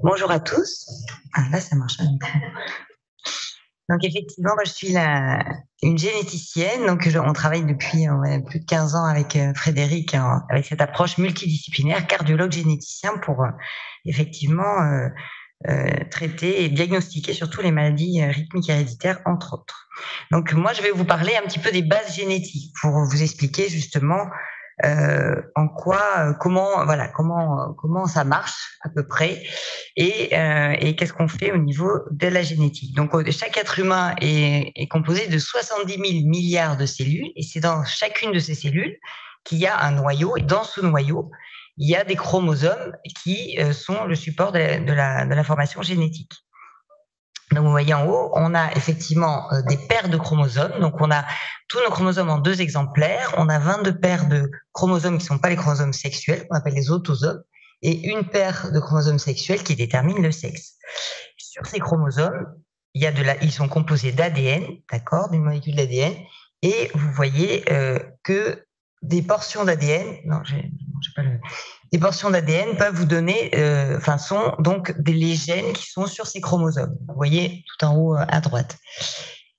Bonjour à tous. Ah, là, ça marche. Donc effectivement, moi, je suis une généticienne. Donc on travaille depuis plus de 15 ans avec Frédéric, avec cette approche multidisciplinaire, cardiologue généticien, pour effectivement traiter et diagnostiquer surtout les maladies rythmiques héréditaires, entre autres. Donc moi, je vais vous parler un petit peu des bases génétiques pour vous expliquer justement en quoi, comment ça marche à peu près, et qu'est-ce qu'on fait au niveau de la génétique. Donc chaque être humain est composé de 70 000 milliards de cellules, et c'est dans chacune de ces cellules qu'il y a un noyau, et dans ce noyau, il y a des chromosomes qui sont le support de l'information génétique. Donc vous voyez en haut, on a effectivement des paires de chromosomes. Donc on a tous nos chromosomes en 2 exemplaires. On a 22 paires de chromosomes qui ne sont pas les chromosomes sexuels, qu'on appelle les autosomes, et une paire de chromosomes sexuels qui détermine le sexe. Sur ces chromosomes, ils sont composés d'ADN, d'accord, d'une molécule d'ADN, et vous voyez que des portions d'ADN, des portions d'ADN peuvent vous donner, sont donc les gènes qui sont sur ces chromosomes. Vous voyez tout en haut à droite.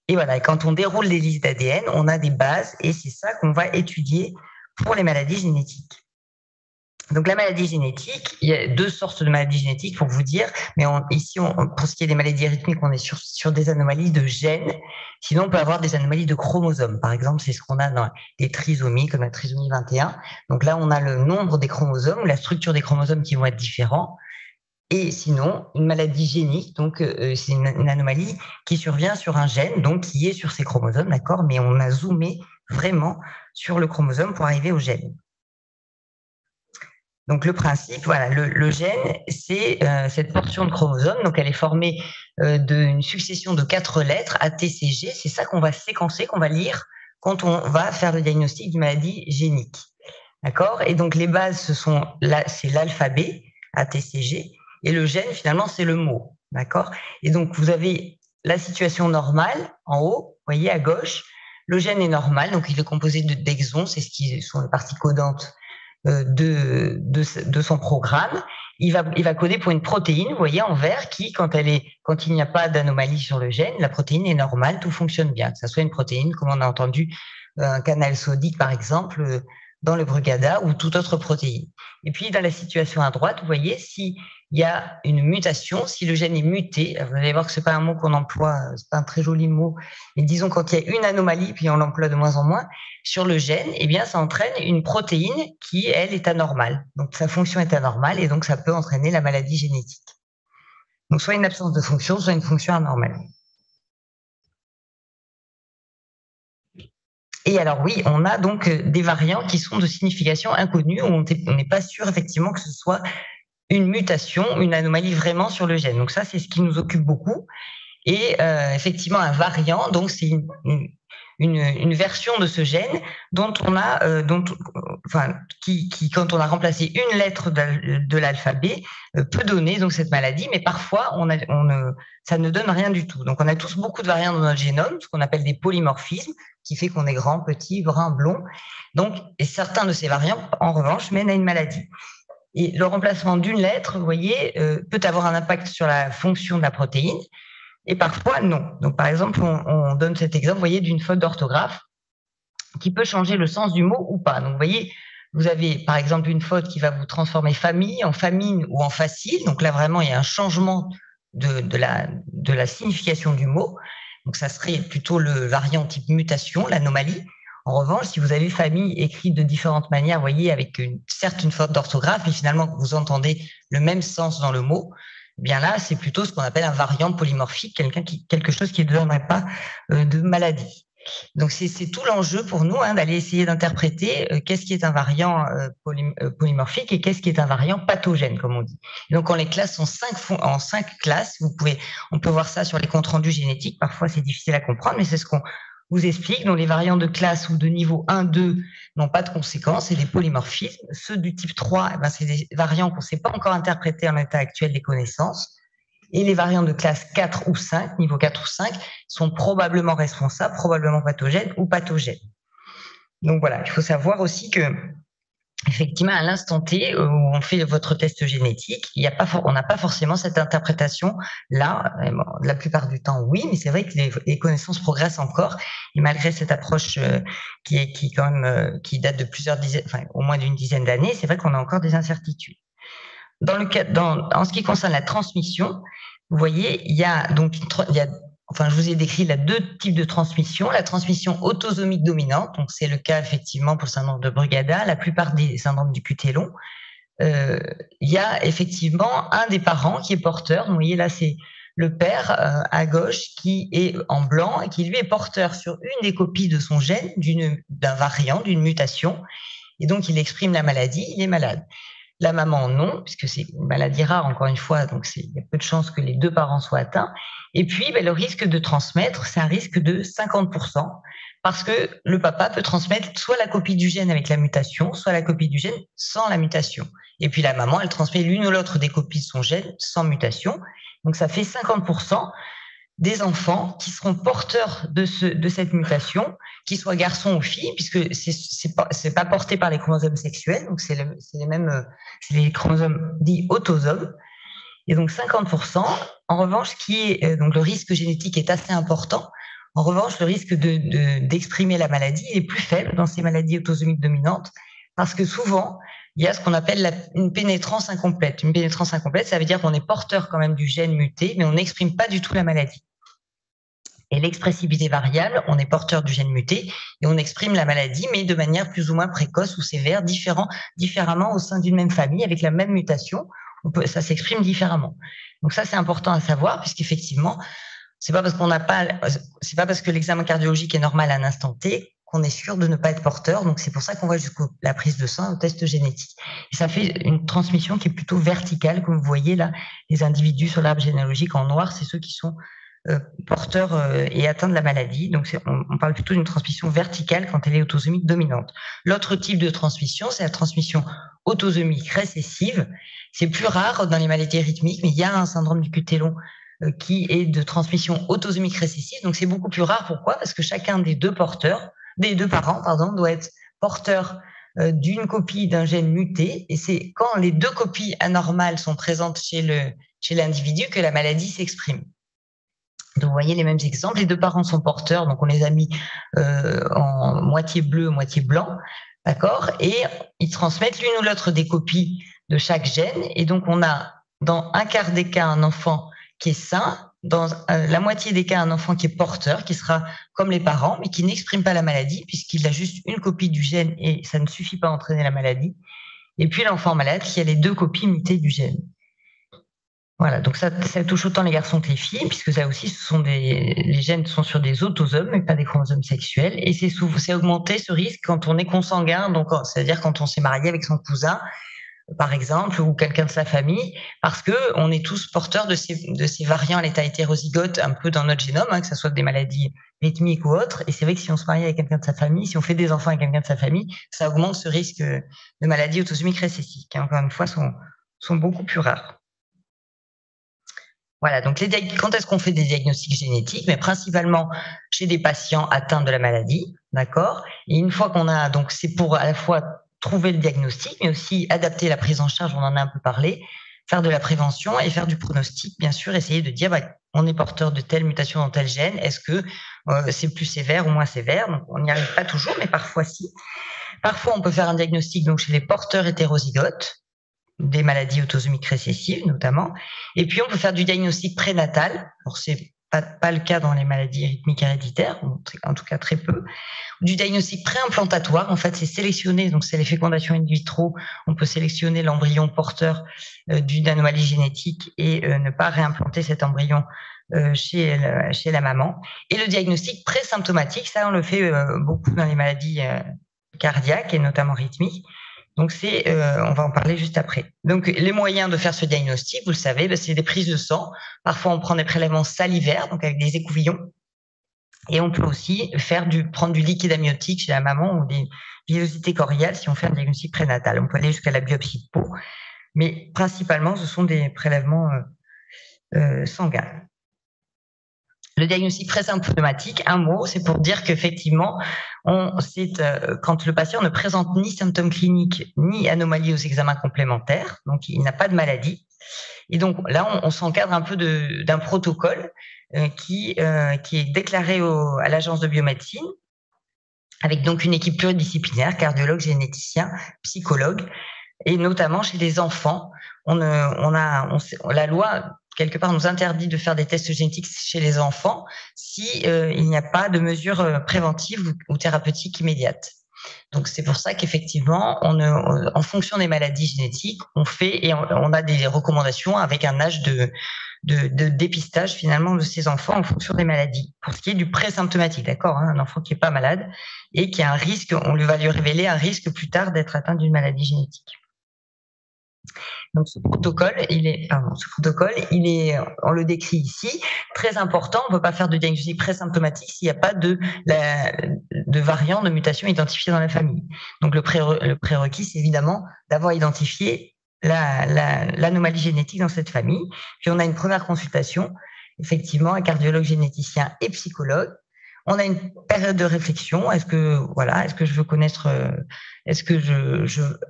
Et voilà, quand on déroule les listes d'ADN, on a des bases, et c'est ça qu'on va étudier pour les maladies génétiques. Donc la maladie génétique, il y a 2 sortes de maladies génétiques pour vous dire, mais ici, pour ce qui est des maladies rythmiques, on est sur des anomalies de gènes. Sinon, on peut avoir des anomalies de chromosomes. Par exemple, c'est ce qu'on a dans les trisomies, comme la trisomie 21. Donc là, on a le nombre des chromosomes, la structure des chromosomes qui vont être différents. Et sinon, une maladie génique, donc c'est une anomalie qui survient sur un gène, donc qui est sur ces chromosomes, d'accord, mais on a zoomé vraiment sur le chromosome pour arriver au gène. Donc le principe, voilà, le gène, c'est cette portion de chromosome. Donc elle est formée d'une succession de 4 lettres, A, T, C, G. C'est ça qu'on va séquencer, qu'on va lire quand on va faire le diagnostic d'une maladie génique. D'accord? Et donc les bases, c'est l'alphabet, A, T, C, G. Et le gène, finalement, c'est le mot. D'accord? Et donc vous avez la situation normale en haut, vous voyez à gauche. Le gène est normal, donc il est composé d'exons, c'est ce qui sont les parties codantes de son programme. Il va coder pour une protéine, vous voyez, en vert, qui, quand il n'y a pas d'anomalie sur le gène, la protéine est normale, tout fonctionne bien. Que ça soit une protéine, comme on a entendu, un canal sodique, par exemple, dans le Brugada, ou toute autre protéine. Et puis, dans la situation à droite, vous voyez, s'il y a une mutation, si le gène est muté, vous allez voir que c'est pas un mot qu'on emploie, c'est pas un très joli mot, mais disons quand il y a une anomalie, puis on l'emploie de moins en moins, sur le gène, eh bien, ça entraîne une protéine qui, elle, est anormale. Donc, sa fonction est anormale, et donc ça peut entraîner la maladie génétique. Donc, soit une absence de fonction, soit une fonction anormale. Et alors oui, on a donc des variants qui sont de signification inconnue, où on n'est pas sûr effectivement que ce soit une mutation, une anomalie vraiment sur le gène. Donc ça, c'est ce qui nous occupe beaucoup. Et effectivement, un variant, donc c'est une version de ce gène dont on a, qui, quand on a remplacé une lettre de l'alphabet, peut donner donc cette maladie, mais parfois ça ne donne rien du tout. Donc on a tous beaucoup de variants dans notre génome, ce qu'on appelle des polymorphismes, qui fait qu'on est grand, petit, brun, blond. Donc, et certains de ces variants, en revanche, mènent à une maladie. Et le remplacement d'une lettre, vous voyez, peut avoir un impact sur la fonction de la protéine, et parfois non. Donc, par exemple, on donne cet exemple, vous voyez, d'une faute d'orthographe qui peut changer le sens du mot ou pas. Donc, vous voyez, vous avez par exemple une faute qui va vous transformer famille en famine ou en facile. Donc là, vraiment, il y a un changement de la signification du mot. Donc, ça serait plutôt le variant type mutation, l'anomalie. En revanche, si vous avez famille écrite de différentes manières, vous voyez, avec certes une faute d'orthographe, mais finalement, vous entendez le même sens dans le mot, eh bien là, c'est plutôt ce qu'on appelle un variant polymorphique, quelque chose qui ne donnerait pas de maladie. Donc c'est tout l'enjeu pour nous, d'aller essayer d'interpréter qu'est-ce qui est un variant polymorphique et qu'est-ce qui est un variant pathogène, comme on dit. Et donc on les classe en 5 classes. On peut voir ça sur les comptes rendus génétiques. Parfois c'est difficile à comprendre, mais c'est ce qu'on vous explique. Donc les variants de classe ou de niveau 1, 2 n'ont pas de conséquences, c'est des polymorphismes. Ceux du type 3, c'est des variants qu'on ne sait pas encore interpréter en l'état actuel des connaissances. Et les variants de classe 4 ou 5, niveau 4 ou 5, sont probablement responsables, probablement pathogènes ou pathogènes. Donc voilà, il faut savoir aussi que effectivement, à l'instant T où on fait votre test génétique, on n'a pas forcément cette interprétation-là. Bon, la plupart du temps, oui, mais c'est vrai que les connaissances progressent encore. Et malgré cette approche qui date de plusieurs dizaines, enfin au moins d'une dizaine d'années, c'est vrai qu'on a encore des incertitudes. En ce qui concerne la transmission, vous voyez, je vous ai décrit là 2 types de transmission. La transmission autosomique dominante, donc c'est le cas effectivement pour le syndrome de Brugada, la plupart des syndromes du QT long. Il y a effectivement un des parents qui est porteur. Vous voyez là, c'est le père à gauche qui est en blanc et qui lui est porteur sur une des copies de son gène d'un variant, d'une mutation. Et donc, il exprime la maladie, il est malade. La maman, non, puisque c'est une maladie rare, encore une fois, donc il y a peu de chances que les 2 parents soient atteints. Et puis, le risque de transmettre, c'est un risque de 50%, parce que le papa peut transmettre soit la copie du gène avec la mutation, soit la copie du gène sans la mutation. Et puis la maman, elle transmet l'une ou l'autre des copies de son gène sans mutation. Donc ça fait 50% des enfants qui seront porteurs de cette mutation, qu'ils soient garçons ou filles, puisque c'est pas porté par les chromosomes sexuels, donc c'est les chromosomes dits autosomes. Et donc 50%. En revanche, donc le risque génétique est assez important. En revanche, le risque d'exprimer la maladie est plus faible dans ces maladies autosomiques dominantes, parce que souvent, il y a ce qu'on appelle une pénétrance incomplète. Une pénétrance incomplète, ça veut dire qu'on est porteur quand même du gène muté, mais on n'exprime pas du tout la maladie. Et l'expressivité variable, on est porteur du gène muté et on exprime la maladie, mais de manière plus ou moins précoce ou sévère, différemment au sein d'une même famille avec la même mutation. Ça s'exprime différemment. Donc ça, c'est important à savoir, puisqu'effectivement, c'est pas parce que l'examen cardiologique est normal à un instant T qu'on est sûr de ne pas être porteur. Donc c'est pour ça qu'on va jusqu'à la prise de sang, au test génétique. Et ça fait une transmission qui est plutôt verticale, comme vous voyez là, les individus sur l'arbre généalogique en noir, c'est ceux qui sont porteurs et atteints de la maladie. Donc on parle plutôt d'une transmission verticale quand elle est autosomique dominante. L'autre type de transmission, c'est la transmission autosomique récessive. C'est plus rare dans les maladies rythmiques, mais il y a un syndrome du QT long qui est de transmission autosomique récessive. Donc c'est beaucoup plus rare. Pourquoi? Parce que chacun des deux parents, doit être porteur d'une copie d'un gène muté. Et c'est quand les 2 copies anormales sont présentes chez l'individu que la maladie s'exprime. Donc, vous voyez les mêmes exemples. Les 2 parents sont porteurs, donc on les a mis en moitié bleu, moitié blanc, d'accord. Et ils transmettent l'une ou l'autre des copies de chaque gène. Et donc, on a dans un quart des cas un enfant qui est sain, dans la moitié des cas un enfant qui est porteur, qui sera comme les parents, mais qui n'exprime pas la maladie puisqu'il a juste une copie du gène et ça ne suffit pas à entraîner la maladie. Et puis l'enfant malade qui a les 2 copies mutées du gène. Voilà, donc ça touche autant les garçons que les filles, puisque ça aussi, les gènes sont sur des autosomes, mais pas des chromosomes sexuels. Et c'est augmenté ce risque quand on est consanguin, donc c'est-à-dire quand on s'est marié avec son cousin, par exemple, ou quelqu'un de sa famille, parce que on est tous porteurs de ces variants à l'état hétérozygote un peu dans notre génome, que ce soit des maladies rythmiques ou autres. Et c'est vrai que si on se marie avec quelqu'un de sa famille, si on fait des enfants avec quelqu'un de sa famille, ça augmente ce risque de maladie autosomique récessive, qui encore une fois sont beaucoup plus rares. Voilà, donc quand est-ce qu'on fait des diagnostics génétiques? Mais principalement chez des patients atteints de la maladie, d'accord? Et une fois qu'on a, donc c'est pour à la fois trouver le diagnostic, mais aussi adapter la prise en charge, on en a un peu parlé, faire de la prévention et faire du pronostic, bien sûr, essayer de dire, on est porteur de telle mutation dans tel gène, est-ce que c'est plus sévère ou moins sévère? Donc on n'y arrive pas toujours, mais parfois si. Parfois on peut faire un diagnostic donc chez les porteurs hétérozygotes, des maladies autosomiques récessives notamment. Et puis, on peut faire du diagnostic prénatal. Alors, c'est pas le cas dans les maladies rythmiques héréditaires, en tout cas très peu. Du diagnostic préimplantatoire, en fait, c'est sélectionner, donc c'est les fécondations in vitro, on peut sélectionner l'embryon porteur d'une anomalie génétique et ne pas réimplanter cet embryon chez la maman. Et le diagnostic présymptomatique, ça, on le fait beaucoup dans les maladies cardiaques et notamment rythmiques. Donc on va en parler juste après. Donc les moyens de faire ce diagnostic, vous le savez, c'est des prises de sang. Parfois on prend des prélèvements salivaires, donc avec des écouvillons, et on peut aussi prendre du liquide amniotique chez la maman ou des villosités choriales si on fait un diagnostic prénatal. On peut aller jusqu'à la biopsie de peau, mais principalement ce sont des prélèvements sanguins. Le diagnostic présymptomatique, un mot, c'est pour dire qu'effectivement, C'est quand le patient ne présente ni symptômes cliniques ni anomalies aux examens complémentaires, donc il n'a pas de maladie. Et donc là, on s'encadre un peu d'un protocole qui est déclaré à l'agence de biomédecine, avec donc une équipe pluridisciplinaire, cardiologue, généticien, psychologue, et notamment chez les enfants. La loi, quelque part, nous interdit de faire des tests génétiques chez les enfants si il n'y a pas de mesures préventives ou thérapeutiques immédiates. Donc c'est pour ça qu'effectivement, en fonction des maladies génétiques, on a des recommandations avec un âge de dépistage finalement de ces enfants en fonction des maladies. Pour ce qui est du présymptomatique, d'accord, hein, un enfant qui est pas malade et qui a un risque, on va lui révéler un risque plus tard d'être atteint d'une maladie génétique. Donc ce protocole, on le décrit ici, très important. On ne peut pas faire de diagnostic présymptomatique s'il n'y a pas de variant, de mutation identifiée dans la famille. Donc le prérequis, c'est évidemment d'avoir identifié l'anomalie génétique dans cette famille. Puis on a une première consultation, effectivement, un cardiologue, généticien et psychologue. On a une période de réflexion. Est-ce que je veux connaître,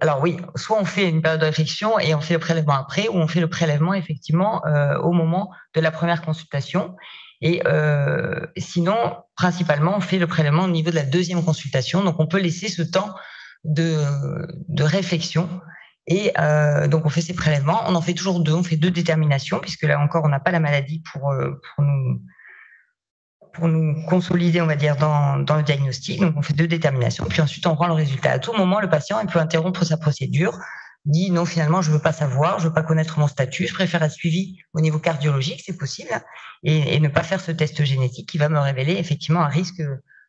alors oui, soit on fait une période de réflexion et on fait le prélèvement après, ou on fait le prélèvement effectivement au moment de la première consultation. Et sinon, principalement, on fait le prélèvement au niveau de la deuxième consultation. Donc, on peut laisser ce temps de réflexion. Et donc, on fait ces prélèvements. On en fait toujours deux. On fait deux déterminations, puisque là encore, on n'a pas la maladie pour nous consolider, on va dire, dans le diagnostic. Donc, on fait deux déterminations. Puis ensuite, on rend le résultat. À tout moment, le patient, il peut interrompre sa procédure, dit non, finalement, je veux pas savoir, je veux pas connaître mon statut, je préfère être suivi au niveau cardiologique, c'est possible, et ne pas faire ce test génétique qui va me révéler effectivement un risque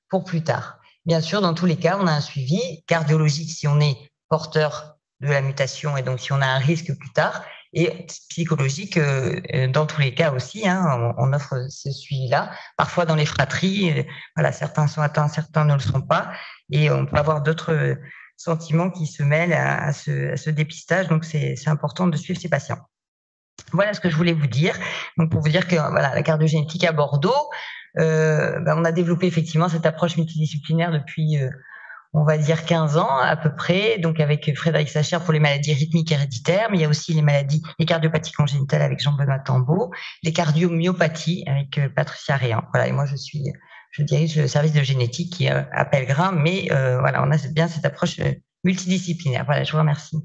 pour plus tard. Bien sûr, dans tous les cas, on a un suivi cardiologique si on est porteur de la mutation et donc si on a un risque plus tard, et psychologique dans tous les cas aussi, hein, on offre ce suivi-là. Parfois dans les fratries, voilà, certains sont atteints, certains ne le sont pas, et on peut avoir d'autres sentiments qui se mêlent à ce dépistage. Donc c'est important de suivre ces patients. Voilà ce que je voulais vous dire. Donc pour vous dire que voilà, la cardiogénétique à Bordeaux, on a développé effectivement cette approche multidisciplinaire depuis on va dire 15 ans à peu près, donc avec Frédéric Sacher pour les maladies rythmiques héréditaires, mais il y a aussi les cardiopathies congénitales avec Jean-Benoît Tambo, les cardiomyopathies avec Patricia Réan. Voilà, et moi je dirige le service de génétique qui est à Pellegrin, mais voilà, on a bien cette approche multidisciplinaire. Voilà, je vous remercie.